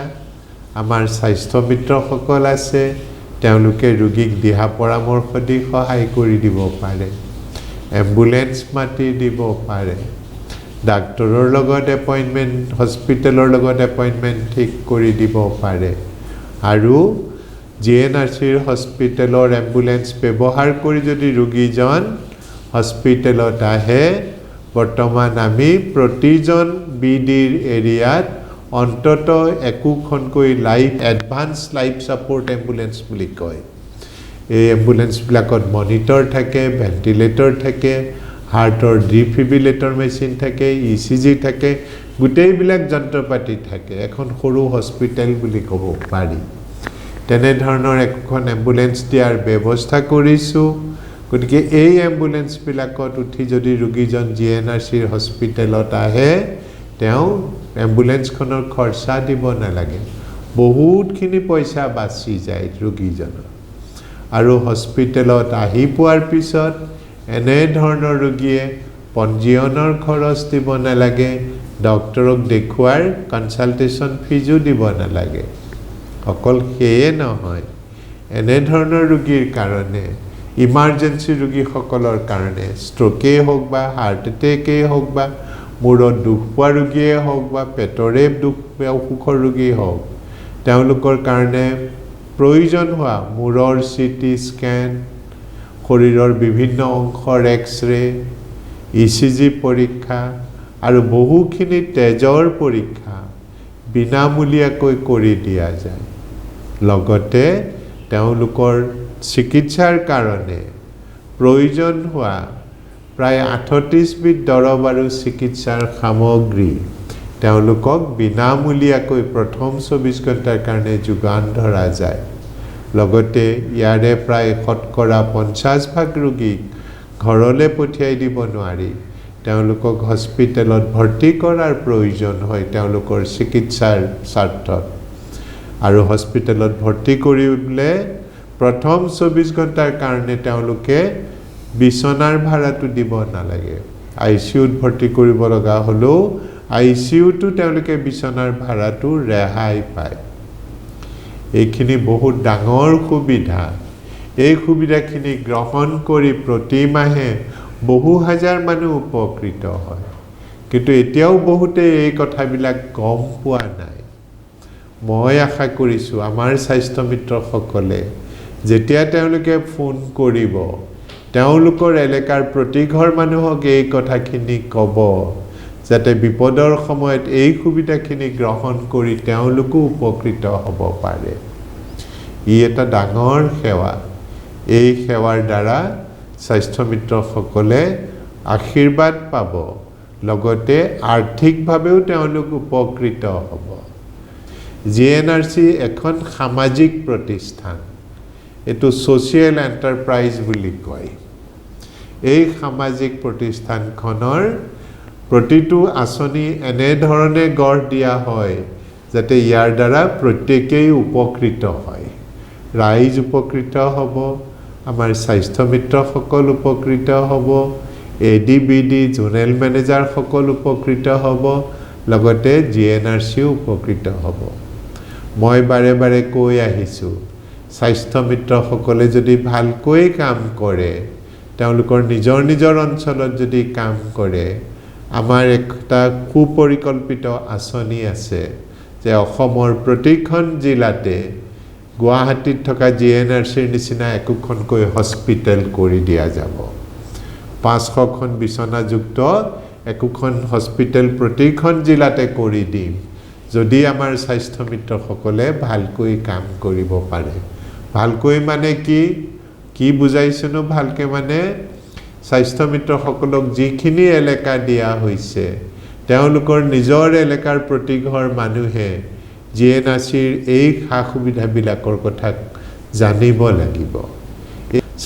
আমাৰ স্বাস্থ্য মিত্ৰসকল আছে তেওঁলোকে ৰোগীক দিহা পৰামৰ্শ দি সহায় কৰি দিব পাৰে এম্বুলেন্স মাতি দিব পাৰে ডাক্তৰৰ লগত এপইণ্টমেণ্ট হস্পিটেলৰ লগত এপইণ্টমেণ্ট ঠিক কৰি দিব পাৰে আৰু জিএনআৰচিৰ হস্পিটেলৰ এম্বুলেন্স ব্যৱহাৰ কৰি যদি ৰোগীজন হস্পিটেলত আহে বৰ্তমান আমি প্ৰতিজন বিডিৰ এৰিয়াত অন্তত একোখনকৈ এডভান্স লাইফ ছাপোৰ্ট এম্বুলেন্স বুলি কয় এই এম্বুলেন্সবিলাকত মনিটৰ থাকে ভেণ্টিলেটৰ থাকে হাৰ্টৰ ডিফিব্ৰিলেটৰ মেচিন থাকে ইচিজি থাকে গোটেইবিলাক যন্ত্ৰপাতি থাকে এখন সৰু হস্পিটেল বুলি ক'ব পাৰি তেনেধৰণৰ এখন এম্বুলেন্স দিয়াৰ ব্যৱস্থা কৰিছোঁ গতিকে এই এম্বুলেন্সবিলাকত উঠি যদি ৰোগীজন জিএনআৰচিৰ হস্পিটেলত আহে তেওঁ এম্বুলেন্সখনৰ খৰচা দিব নালাগে বহুতখিনি পইচা বাচি যায় ৰোগীজনৰ আৰু হস্পিটেলত আহি পোৱাৰ পিছত এনেধৰণৰ ৰোগীয়ে পঞ্জীয়নৰ খৰচ দিব নালাগে ডক্টৰক দেখুৱাৰ কনসালটেশ্যন ফিজো দিব নালাগে অকল সেয়ে নহয় এনেধৰণৰ ৰোগীৰ কাৰণে ইমাৰ্জেন্সি ৰোগীসকলৰ কাৰণে ষ্ট্ৰোকেই হওক বা হাৰ্ট এটেকেই হওক বা মূৰত দুখ পোৱা ৰোগীয়ে হওক বা পেটৰে দুখ অসুখৰ ৰোগী হওক তেওঁলোকৰ কাৰণে প্ৰয়োজন হোৱা মূৰৰ চিটি স্কেন শৰীৰৰ বিভিন্ন অংশৰ এক্সৰে ইচিজি পৰীক্ষা আৰু বহুখিনি তেজৰ পৰীক্ষা বিনামূলীয়াকৈ কৰি দিয়া যায় লগতে তেওঁলোকৰ চিকিৎসাৰ কাৰণে প্ৰয়োজন হোৱা প্ৰায় 38 বিধ দৰৱ আৰু চিকিৎসাৰ সামগ্ৰী তেওঁলোকক বিনামূলীয়াকৈ প্ৰথম 24 ঘণ্টাৰ কাৰণে যোগান ধৰা যায় লগতে ইয়াৰে প্ৰায় 50% ৰোগীক ঘৰলৈ পঠিয়াই দিব নোৱাৰি তেওঁলোকক হস্পিটেলত ভৰ্তি কৰাৰ প্ৰয়োজন হয় তেওঁলোকৰ চিকিৎসাৰ স্বাৰ্থত আৰু হস্পিটেলত ভৰ্তি কৰিলে প্ৰথম 24 ঘণ্টাৰ কাৰণে তেওঁলোকে বিছনাৰ ভাড়াটো দিব নালাগে আইসিইউত ভৰ্তি কৰিব লগা হলেও আইসিইউটো তেওঁলোকে বিছনাৰ ভাড়াটো ৰেহাই পায় এইখিনি বহুত ডাঙৰ সুবিধা এই সুবিধাখিনি গ্ৰহণ কৰি প্ৰতি মাহে বহু হাজাৰ মানুহ উপকৃত হয় কিন্তু এতিয়াও বহুতে এই কথাবিলাক গম পোৱা নাই মই আশা কৰিছো আমাৰ স্বাস্থ্য মিত্ৰসকলে যেতিয়া তেওঁলোকে ফোন কৰিব তেওঁলোকৰ এলেকাৰ প্ৰতি ঘৰ মানুহক এই কথাখিনি ক'ব যাতে বিপদৰ সময়ত এই সুবিধাখিনি গ্ৰহণ কৰি তেওঁলোকো উপকৃত হ'ব পাৰে ই এটা ডাঙৰ সেৱা এই সেৱাৰ দ্বাৰা স্বাস্থ্য মিত্ৰসকলে আশীৰ্বাদ পাব লগতে আৰ্থিকভাৱেও তেওঁলোক উপকৃত হ'ব জিএনআৰচি এখন সামাজিক প্ৰতিষ্ঠান এটো সোশিয়েল এন্টাৰপ্ৰাইজ বুলি কয় এই সামাজিক প্ৰতিষ্ঠানখনৰ প্ৰতিটো আঁচনি এনে ধৰণে গঢ় দিয়া হয় যাতে ইয়াৰ দ্বাৰা প্ৰত্যেকেই উপকৃত হয় ৰাইজ উপকৃত হ'ব আমাৰ স্বাস্থ্য মিত্ৰসকল উপকৃত হ'ব এডিবিডি জোনেল মেনেজাৰ সকল উপকৃত হ'ব লগতে জিএনআৰচি উপকৃত হ'ব মই বাৰে বাৰে কৈ আহিছো স্বাস্থ্য মিত্ৰসকলে যদি ভালকৈ কাম কৰে তেওঁলোকৰ নিজৰ নিজৰ অঞ্চলত যদি কাম কৰে আমাৰ একটা সুপৰিকল্পিত আঁচনি আছে যে অসমৰ প্ৰতিখন জিলাতে গুৱাহাটীত থকা জিএনআৰচিৰ নিচিনা একোখনকৈ হস্পিটেল কৰি দিয়া যাব 500খন বিছনাযুক্ত একোখন হস্পিটেল প্ৰতিখন জিলাতে কৰি দিম যদি আমাৰ স্বাস্থ্য মিত্ৰসকলে ভালকৈ কাম কৰিব পাৰে ভালকৈ মানে কি বুজাইছনো ভালকে মানে স্বাস্থ্য মিত্ৰসকলক যিখিনি এলেকা দিয়া হৈছে তেওঁলোকৰ নিজৰ এলেকাৰ প্ৰতি ঘৰ মানুহে জিএনআৰচিৰ এই খা সুবিধাবিলাকৰ কথা জানিব লাগিব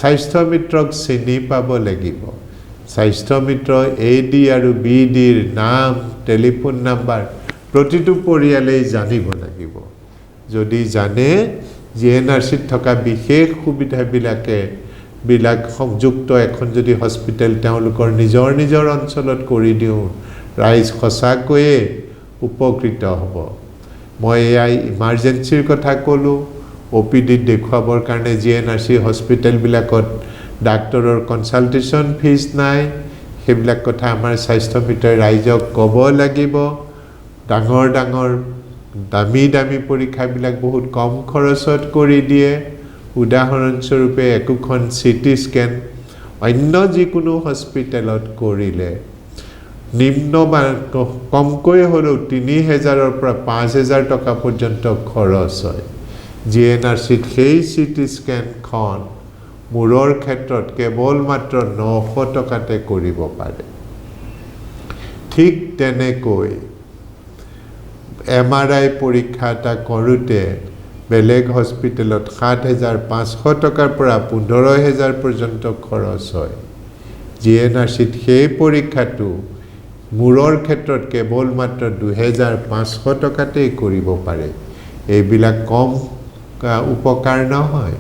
স্বাস্থ্য মিত্ৰক চিনি পাব লাগিব স্বাস্থ্য মিত্ৰ এডি আৰু বিডিৰ নাম টেলিফোন নাম্বাৰ প্ৰতিটো পৰিয়ালেই জানিব লাগিব যদি জানে জিএনআৰচিত থকা বিশেষ সুবিধাবিলাকে সংযুক্ত এখন যদি হস্পিটেল তেওঁলোকৰ নিজৰ নিজৰ অঞ্চলত কৰি দিওঁ ৰাইজ সঁচাকৈয়ে উপকৃত হ'ব মই এই ইমাৰ্জেন্সিৰ কথা ক'লো ওপিডি দেখুৱাবৰ কাৰণে জিএনআৰচি হস্পিটেলবিলাকত ডাক্তৰৰ কনসালটেশ্যন ফিজ নাই সেইবিলাক কথা আমাৰ স্বাস্থ্য মিত্ৰই ৰাইজক ক'ব লাগিব ডাঙৰ ডাঙৰ দামী দামী পৰীক্ষাবিলাক বহুত কম খৰচত কৰি দিয়ে উদাহৰণস্বৰূপে একোখন চিটি স্কেন অন্য যিকোনো হস্পিটেলত কৰিলে নিম্ন বা কমকৈ হ'লেও ৩,০০০ৰ পৰা ৫,০০০ টকা পৰ্যন্ত খৰচ হয় GNRCত সেই চিটি স্কেনখন মূৰৰ ক্ষেত্ৰত কেৱল মাত্ৰ ৯০০ টকাতে কৰিব পাৰে ঠিক তেনেকৈ MRI পৰীক্ষা এটা কৰোঁতে বেলেগ হস্পিটেলত ৭,৫০০ টকাৰ পৰা ১৫,০০০ পৰ্যন্ত খৰচ হয় GNRCত সেই পৰীক্ষাটো মূৰৰ ক্ষেত্ৰত কেৱল মাত্ৰ ২,৫০০ টকাতেই কৰিব পাৰে এইবিলাক কম উপকাৰ নহয়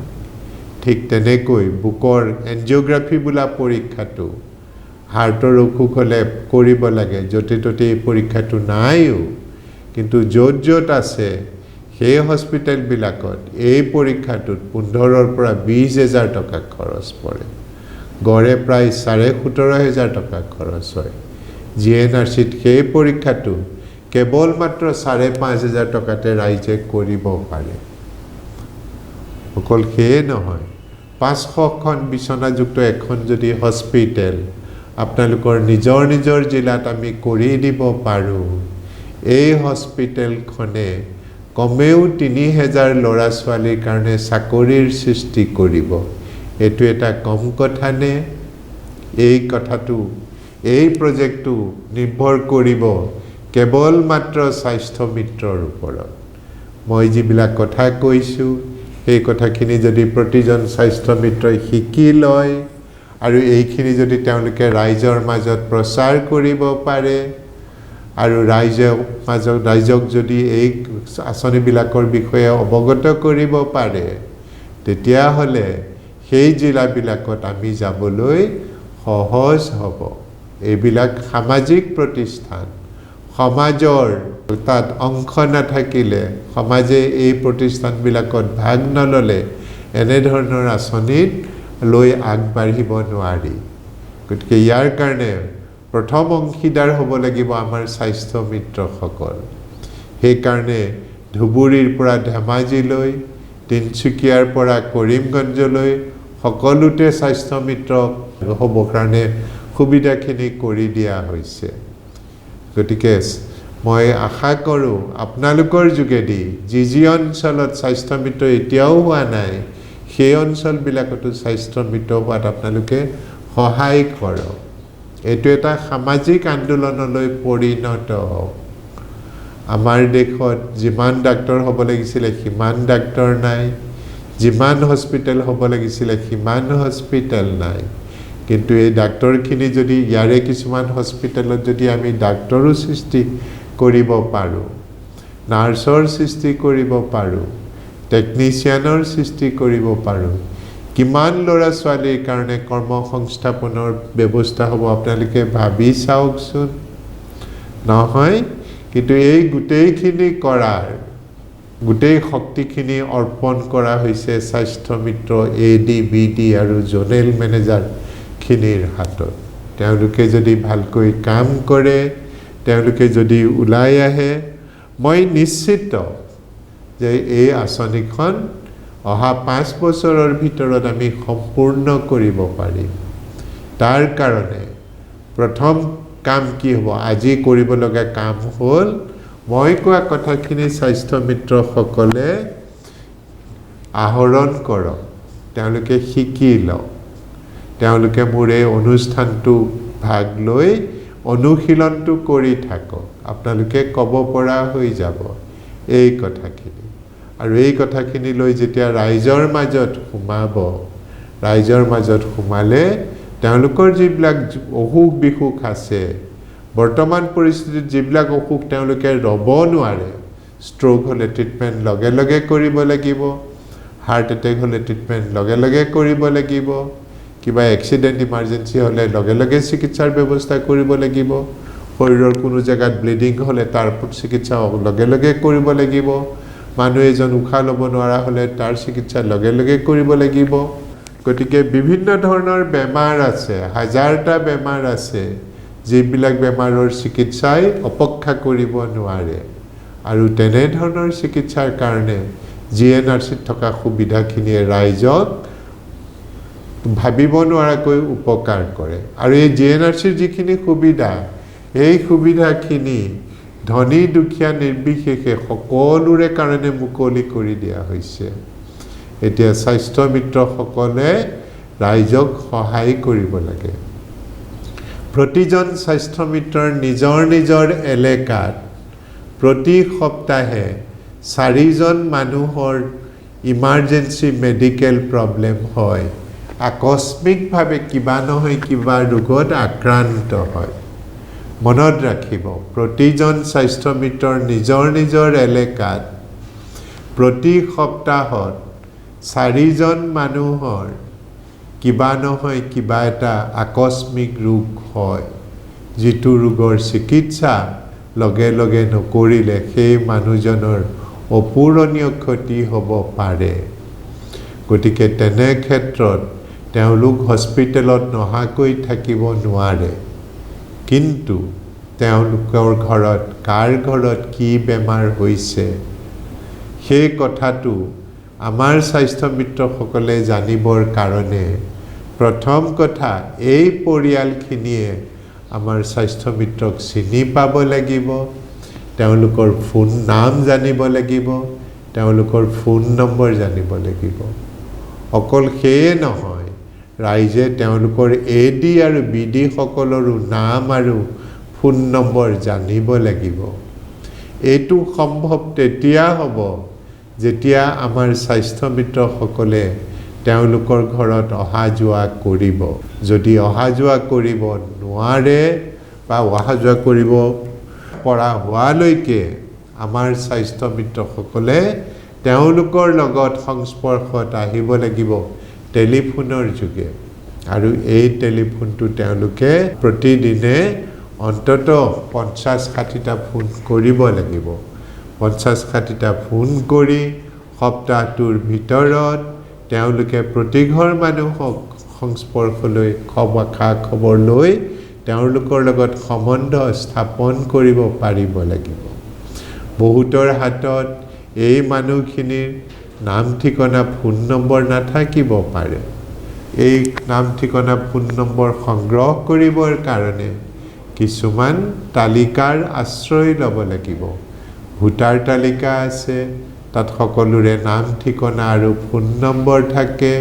ঠিক তেনেকৈ বুকৰ এনজিঅ'গ্ৰাফি বোলা পৰীক্ষাটো হাৰ্টৰ অসুখ হ'লে কৰিব লাগে য'তে ত'তে এই পৰীক্ষাটো নাইও কিন্তু য'ত য'ত আছে সেই হস্পিটেলবিলাকত এই পৰীক্ষাটোত ১৫,০০০ পৰা ২০,০০০ টকা খৰচ পৰে গড়ে প্ৰায় ১৭,৫০০ টকা খৰচ হয় GNRCত সেই পৰীক্ষাটো কেৱল মাত্ৰ ৫,৫০০ টকাতে ৰাইজে কৰিব পাৰে অকল সেয়ে নহয় ৫০০খন বিচনাযুক্ত এখন যদি হস্পিটেল আপোনালোকৰ নিজৰ নিজৰ জিলাত আমি কৰি দিব পাৰোঁ এই হস্পিটেলখনে কমেও ৩,০০০ ল'ৰা ছোৱালীৰ কাৰণে চাকৰিৰ সৃষ্টি কৰিব এইটো এটা কম কথা নে এই কথাটো এই প্ৰজেক্টটো নিৰ্ভৰ কৰিব কেৱল মাত্ৰ স্বাস্থ্য মিত্ৰৰ ওপৰত মই যিবিলাক কথা কৈছোঁ এই কথাখিনি যদি প্ৰতিজন স্বাস্থ্য মিত্ৰই শিকি লয় আৰু এইখিনি যদি তেওঁলোকে ৰাইজৰ মাজত প্ৰচাৰ কৰিব পাৰে আৰু ৰাইজক যদি এই আঁচনিবিলাকৰ বিষয়ে অৱগত কৰিব পাৰে তেতিয়াহ'লে সেই জিলাবিলাকত আমি যাবলৈ সহজ হ'ব এইবিলাক সামাজিক প্ৰতিষ্ঠান সমাজৰ তাত অংশ নাথাকিলে সমাজে এই প্ৰতিষ্ঠানবিলাকত ভাগ নল'লে এনেধৰণৰ আঁচনিত লৈ আগবাঢ়িব নোৱাৰি গতিকে ইয়াৰ কাৰণে প্ৰথম অংশীদাৰ হ'ব লাগিব আমাৰ স্বাস্থ্য মিত্ৰসকল সেইকাৰণে ধুবুৰীৰ পৰা ধেমাজিলৈ তিনিচুকীয়াৰ পৰা কৰিমগঞ্জলৈ সকলোতে স্বাস্থ্য মিত্ৰ হ'ব কাৰণে সুবিধাখিনি কৰি দিয়া হৈছে গতিকে মই আশা কৰোঁ আপোনালোকৰ যোগেদি যি অঞ্চলত স্বাস্থ্য মিত্ৰ এতিয়াও হোৱা নাই সেই অঞ্চলবিলাকতো স্বাস্থ্য মিত্ৰ হোৱাত আপোনালোকে সহায় কৰক এইটো এটা সামাজিক আন্দোলনলৈ পৰিণত হওক আমাৰ দেশত যিমান ডাক্তৰ হ'ব লাগিছিলে সিমান ডাক্তৰ নাই যিমান হস্পিটেল হ'ব লাগিছিলে সিমান হস্পিটেল নাই কিন্তু এই ডাক্তৰখিনি যদি ইয়াৰে কিছুমান হস্পিটেলত যদি আমি ডাক্তৰো সৃষ্টি কৰিব পাৰোঁ নাৰ্ছৰ সৃষ্টি কৰিব পাৰোঁ টেকনিচিয়ানৰ সৃষ্টি কৰিব পাৰোঁ কিমান ল'ৰা ছোৱালীৰ কাৰণে কৰ্মসংস্থাপনৰ ব্যৱস্থা হ'ব আপোনালোকে ভাবি চাওকচোন নহয় কিন্তু এই গোটেইখিনি কৰাৰ গোটেই শক্তিখিনি অৰ্পণ কৰা হৈছে স্বাস্থ্য মিত্ৰ AD BD আৰু জোনেল মেনেজাৰখিনিৰ হাতত তেওঁলোকে যদি ভালকৈ কাম কৰে তেওঁলোকে যদি ওলাই আহে মই নিশ্চিত যে এই আঁচনিখন অহা ৫ বছৰৰ ভিতৰত আমি সম্পূৰ্ণ কৰিব পাৰিম তাৰ কাৰণে প্ৰথম কাম কি হ'ব আজি কৰিব লগা কাম হ'ল মই কোৱা কথাখিনি স্বাস্থ্য মিত্ৰসকলে আহৰণ কৰক তেওঁলোকে শিকি লওক তেওঁলোকে মোৰ এই অনুষ্ঠানটো ভাগ লৈ অনুশীলনটো কৰি থাকক আপোনালোকে ক'ব পৰা হৈ যাব এই কথাখিনি আৰু এই কথাখিনি লৈ যেতিয়া ৰাইজৰ মাজত সোমালে তেওঁলোকৰ যিবিলাক অসুখ বিসুখ আছে বৰ্তমান পৰিস্থিতিত যিবিলাক অসুখ তেওঁলোকে ৰ'ব নোৱাৰে ষ্ট্ৰোক হ'লে ট্ৰিটমেণ্ট লগে লগে কৰিব লাগিব হাৰ্ট এটেক হ'লে ট্ৰিটমেণ্ট লগে লগে কৰিব লাগিব কিবা এক্সিডেণ্ট ইমাৰ্জেঞ্চি হ'লে লগে লগে চিকিৎসাৰ ব্যৱস্থা কৰিব লাগিব শৰীৰৰ কোনো জেগাত ব্লিডিং হ'লে তাৰ চিকিৎসা লগে লগে কৰিব লাগিব মানুহ এজন উশাহ ল'ব নোৱাৰা হ'লে তাৰ চিকিৎসা লগে লগে কৰিব লাগিব গতিকে বিভিন্ন ধৰণৰ বেমাৰ আছে, হাজাৰটা বেমাৰ আছে, যিবিলাক বেমাৰৰ চিকিৎসাই অপেক্ষা কৰিব নোৱাৰে। আৰু তেনেধৰণৰ চিকিৎসাৰ কাৰণে GNRCত থকা সুবিধাখিনিয়ে ৰাইজক ভাবিব নোৱাৰাকৈ উপকাৰ কৰে। আৰু এই GNRCৰ যিখিনি সুবিধা, এই সুবিধাখিনি ধনী দুখীয়া নিৰ্বিশেষে সকলোৰে কাৰণে মুকলি কৰি দিয়া হৈছে। এতিয়া স্বাস্থ্য মিত্ৰসকলে ৰাইজক সহায় কৰিব লাগে। প্ৰতিজন স্বাস্থ্য মিত্ৰৰ নিজৰ নিজৰ এলেকাত প্ৰতি সপ্তাহে 4জন মানুহৰ ইমাৰ্জেঞ্চি মেডিকেল প্ৰব্লেম হয়, আকস্মিকভাৱে কিবা নহয় কিবা ৰোগত আক্ৰান্ত হয়। মনত ৰাখিব, প্ৰতিজন স্বাস্থ্য মিত্ৰৰ নিজৰ নিজৰ এলেকাত প্ৰতি সপ্তাহত 4জন মানুহৰ কিবা নহয় কিবা এটা আকস্মিক ৰোগ হয়, যিটো ৰোগৰ চিকিৎসা লগে লগে নকৰিলে সেই মানুহজনৰ অপূৰণীয় ক্ষতি হ'ব পাৰে। গতিকে তেনে ক্ষেত্ৰত তেওঁলোক হস্পিটেলত নহাকৈ থাকিব নোৱাৰে। কিন্তু তেওঁলোকৰ ঘৰত কাৰ ঘৰত কি বেমাৰ হৈছে সেই কথাটো আমাৰ স্বাস্থ্য মিত্ৰসকলে জানিবৰ কাৰণে প্ৰথম কথা এই পৰিয়ালখিনিয়ে আমাৰ স্বাস্থ্য মিত্ৰক চিনি পাব লাগিব, তেওঁলোকৰ ফোন নাম জানিব লাগিব, তেওঁলোকৰ ফোন নম্বৰ জানিব লাগিব। অকল সেয়ে নহয়, ৰাইজে তেওঁলোকৰ AD আৰু BD সকলৰো নাম আৰু ফোন নম্বৰ জানিব লাগিব। এইটো সম্ভৱ তেতিয়া হ'ব যেতিয়া আমাৰ স্বাস্থ্য মিত্ৰসকলে তেওঁলোকৰ ঘৰত অহা যোৱা কৰিব। যদি অহা যোৱা কৰিব নোৱাৰে বা অহা যোৱা কৰিব পৰা হোৱালৈকে আমাৰ স্বাস্থ্য মিত্ৰসকলে তেওঁলোকৰ লগত সংস্পৰ্শত আহিব লাগিব টেলিফোনৰ যোগে। আৰু এই টেলিফোনটো তেওঁলোকে প্ৰতিদিনে অন্তত 50-60টা ফোন কৰিব লাগিব। 50-60টা ফোন কৰি সপ্তাহটোৰ ভিতৰত তেওঁলোকে প্ৰতিঘৰ মানুহক সংস্পৰ্শলৈ খা খবৰ লৈ তেওঁলোকৰ লগত সম্বন্ধ স্থাপন কৰিব পাৰিব লাগিব। বহুতৰ হাতত এই মানুহখিনিৰ নাম ঠিকনা ফোন নম্বৰ নাথাকিব পাৰে। এই নাম ঠিকনা ফোন নম্বৰ সংগ্ৰহ কৰিবৰ কাৰণে কিছুমান তালিকাৰ আশ্ৰয় ল'ব লাগিব। ভোটাৰ তালিকা আছে, তাত সকলোৰে নাম ঠিকনা আৰু ফোন নম্বৰ থাকে।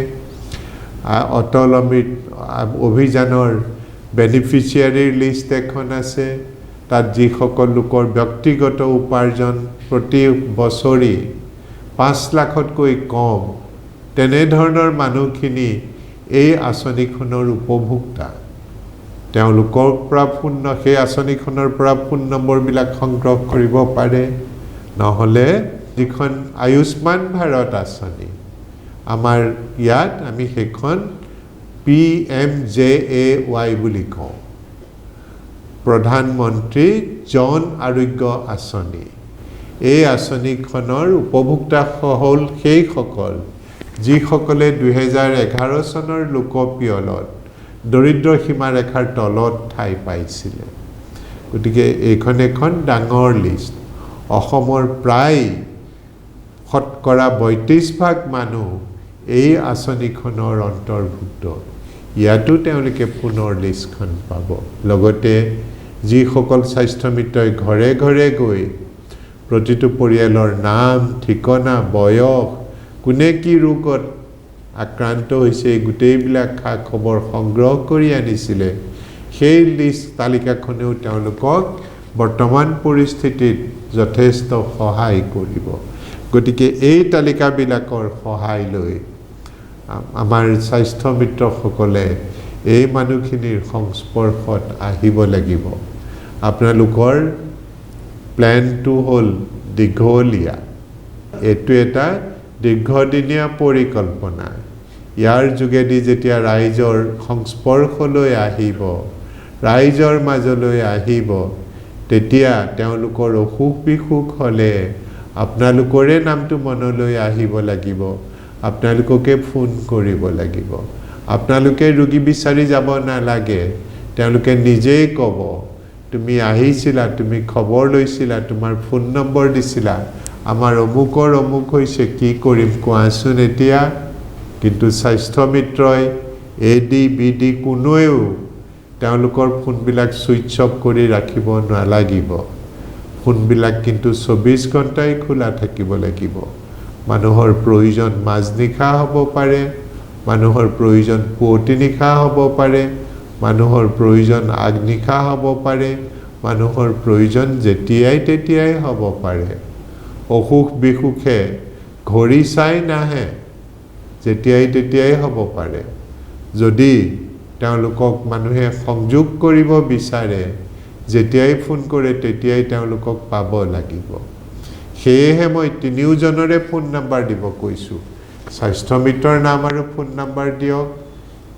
অটল অমৃত অভিযানৰ বেনিফিচিয়াৰীৰ লিষ্ট এখন আছে, তাত যিসকল লোকৰ ব্যক্তিগত উপাৰ্জন প্ৰতি বছৰি 5 লাখতকৈ কম, তেনেধৰণৰ মানুহখিনি এই আঁচনিখনৰ উপভোক্তা। তেওঁলোকৰ পৰা সেই আঁচনিখনৰ পৰা ফোন নম্বৰবিলাক সংগ্ৰহ কৰিব পাৰে। নহ'লে যিখন আয়ুষ্মান ভাৰত আঁচনি, আমাৰ ইয়াত আমি সেইখন PMJAY বুলি কওঁ, প্ৰধানমন্ত্ৰী জন আৰোগ্য আঁচনি। এই আঁচনিখনৰ উপভোক্তা হ'ল সেইসকল যিসকলে 2011 চনৰ লোকপিয়লত দৰিদ্ৰ সীমাৰেখাৰ তলত ঠাই পাইছিলে। গতিকে এইখন এখন ডাঙৰ লিষ্ট। অসমৰ প্ৰায় শতকৰা 32% মানুহ এই আঁচনিখনৰ অন্তৰ্ভুক্ত। ইয়াতো তেওঁলোকে পুনৰ লিষ্টখন পাব। লগতে যিসকল স্বাস্থ্য মিত্ৰই ঘৰে ঘৰে গৈ প্ৰতিটো পৰিয়ালৰ নাম ঠিকনা বয়স কোনে কি ৰোগত আক্ৰান্ত হৈছে গোটেইবিলাক খা খবৰ সংগ্ৰহ কৰি আনিছিলে, সেই লিষ্ট তালিকাখনেও তেওঁলোকক বৰ্তমান পৰিস্থিতিত যথেষ্ট সহায় কৰিব। গতিকে এই তালিকাবিলাকৰ সহায় লৈ আমাৰ স্বাস্থ্য মিত্ৰসকলে এই মানুহখিনিৰ সংস্পৰ্শত আহিব লাগিব। আপোনালোকৰ প্লেনটো হ'ল দীঘলীয়া। এইটো এটা দীৰ্ঘদিনীয়া পৰিকল্পনা। ইয়াৰ যোগেদি যেতিয়া ৰাইজৰ সংস্পৰ্শলৈ আহিব, ৰাইজৰ মাজলৈ আহিব, তেতিয়া তেওঁলোকৰ অসুখ বিসুখ হ'লে আপোনালোকৰে নামটো মনলৈ আহিব লাগিব আপোনালোককে ফোন কৰিব লাগিব আপোনালোকে ৰোগী বিচাৰি যাব নালাগে তেওঁলোকে নিজেই ক'ব তুমি আহিছিলা তুমি খবৰ লৈছিলা তোমাৰ ফোন নম্বৰ দিছিলা আমাৰ অমুকৰ অমুক হৈছে কি কৰিম কোৱাচোন এতিয়া কিন্তু স্বাস্থ্য মিত্ৰই এডি বিডি কোনোৱেও তেওঁলোকৰ ফোনবিলাক সুইচ অফ কৰি ৰাখিব নালাগিব ফোনবিলাক কিন্তু 24 ঘণ্টাই খোলা থাকিব লাগিব মানুহৰ প্ৰয়োজন মাজনিখা হ'ব পাৰে মানুহৰ প্ৰয়োজন পুৱতিনিখা হ'ব পাৰে মানুহৰ প্ৰয়োজন আগনিখা হ'ব পাৰে মানুহৰ প্ৰয়োজন যেতিয়াই তেতিয়াই হ'ব পাৰে অসুখ বিসুখে ঘড়ী চাই নাহে যেতিয়াই তেতিয়াই হ'ব পাৰে যদি তেওঁলোকক মানুহে সংযোগ কৰিব বিচাৰে যেতিয়াই ফোন কৰে তেতিয়াই তেওঁলোকক পাব লাগিব সেয়েহে মই তিনিওজনৰে ফোন নম্বৰ দিব কৈছো স্বাস্থ্য মিত্ৰৰ নাম আৰু ফোন নম্বৰ দিয়ক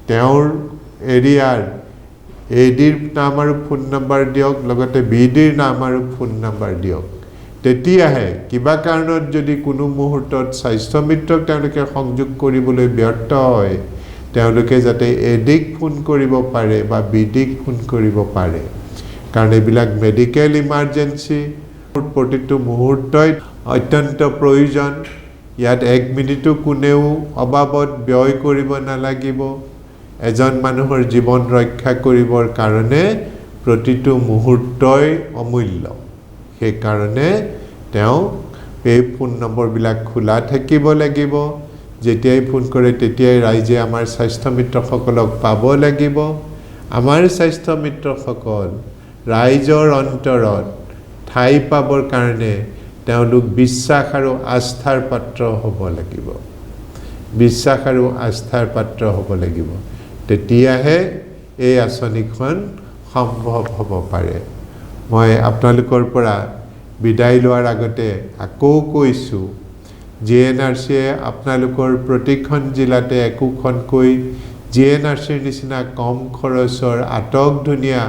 তেওঁৰ এৰিয়াৰ এডিৰ নাম আৰু ফোন নম্বৰ দিয়ক লগতে বিডিৰ নাম আৰু ফোন নম্বৰ দিয়ক তেতিয়াহে কিবা কাৰণত যদি কোনো মুহূৰ্তত স্বাস্থ্য মিত্ৰক তেওঁলোকে সংযোগ কৰিবলৈ ব্যৰ্থ হয় তেওঁলোকে যাতে এডিক ফোন কৰিব পাৰে বা বিডিক ফোন কৰিব পাৰে কাৰণ এইবিলাক মেডিকেল ইমাৰ্জেন্সি প্ৰতিটো মুহূৰ্তই অত্যন্ত প্ৰয়োজন ইয়াত 1 মিনিটো কোনেও অবাবত ব্যয় কৰিব নালাগিব এজন মানুহৰ জীৱন ৰক্ষা কৰিবৰ কাৰণে প্ৰতিটো মুহূৰ্তই অমূল্য সেই কাৰণে তেওঁ এই ফোন নম্বৰবিলাক খোলা থাকিব লাগিব যেতিয়াই ফোন কৰে তেতিয়াই ৰাইজে আমাৰ স্বাস্থ্য মিত্ৰসকলক পাব লাগিব আমাৰ স্বাস্থ্য মিত্ৰসকল ৰাইজৰ অন্তৰত ঠাই পাবৰ কাৰণে তেওঁলোক বিশ্বাস আৰু আস্থাৰ পাত্ৰ হ'ব লাগিব বিশ্বাস আৰু আস্থাৰ পাত্ৰ হ'ব লাগিব তেতিয়াহে এই আঁচনিখন সম্ভৱ হ'ব পাৰে মই আপোনালোকৰ পৰা বিদায় লোৱাৰ আগতে আকৌ কৈছো জিএনআৰচিয়ে আপোনালোকৰ প্ৰতিখন জিলাতে একোখনকৈ জিএনআৰচিৰ নিচিনা কম খৰচৰ আটক ধুনীয়া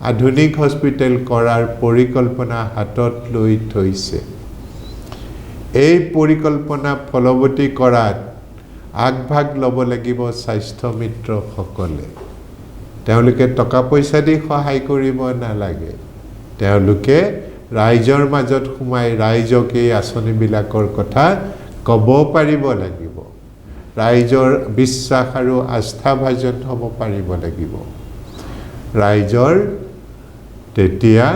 আধুনিক হস্পিটেল কৰাৰ পৰিকল্পনা হাতত লৈ থৈছে এই পৰিকল্পনা ফলৱতী কৰাত আগভাগ ল'ব লাগিব স্বাস্থ্য মিত্ৰসকলে তেওঁলোকে টকা পইচা দি সহায় কৰিব নালাগে তেওঁলোকে ৰাইজৰ মাজত সোমাই ৰাইজক এই আঁচনিবিলাকৰ কথা ক'ব পাৰিব লাগিব ৰাইজৰ বিশ্বাস আৰু আস্থা ভাজন হ'ব পাৰিব লাগিব ৰাইজৰ তেতিয়া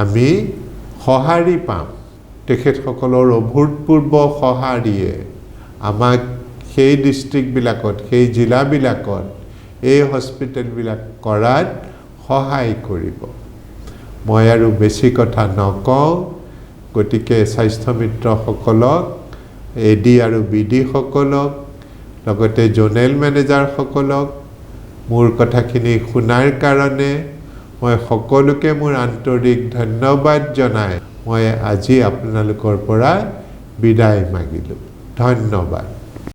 আমি সহাৰি পাম তেখেতসকলৰ অভূতপূৰ্ব সহাৰিয়ে আমাক সেই ডিস্ট্ৰিক্টবিলাকত সেই জিলাবিলাকত এই হস্পিটেলবিলাক কৰাত সহায় কৰিব মই আৰু বেছি কথা নকওঁ গতিকে স্বাস্থ্য মিত্ৰসকলক এডি আৰু বিডি সকলক লগতে জোনেল মেনেজাৰসকলক মোৰ কথাখিনি শুনাৰ কাৰণে মই সকলোকে মোৰ আন্তৰিক ধন্যবাদ জনাই মই আজি আপোনালোকৰ পৰা বিদায় মাগিলোঁ ধন্যবাদ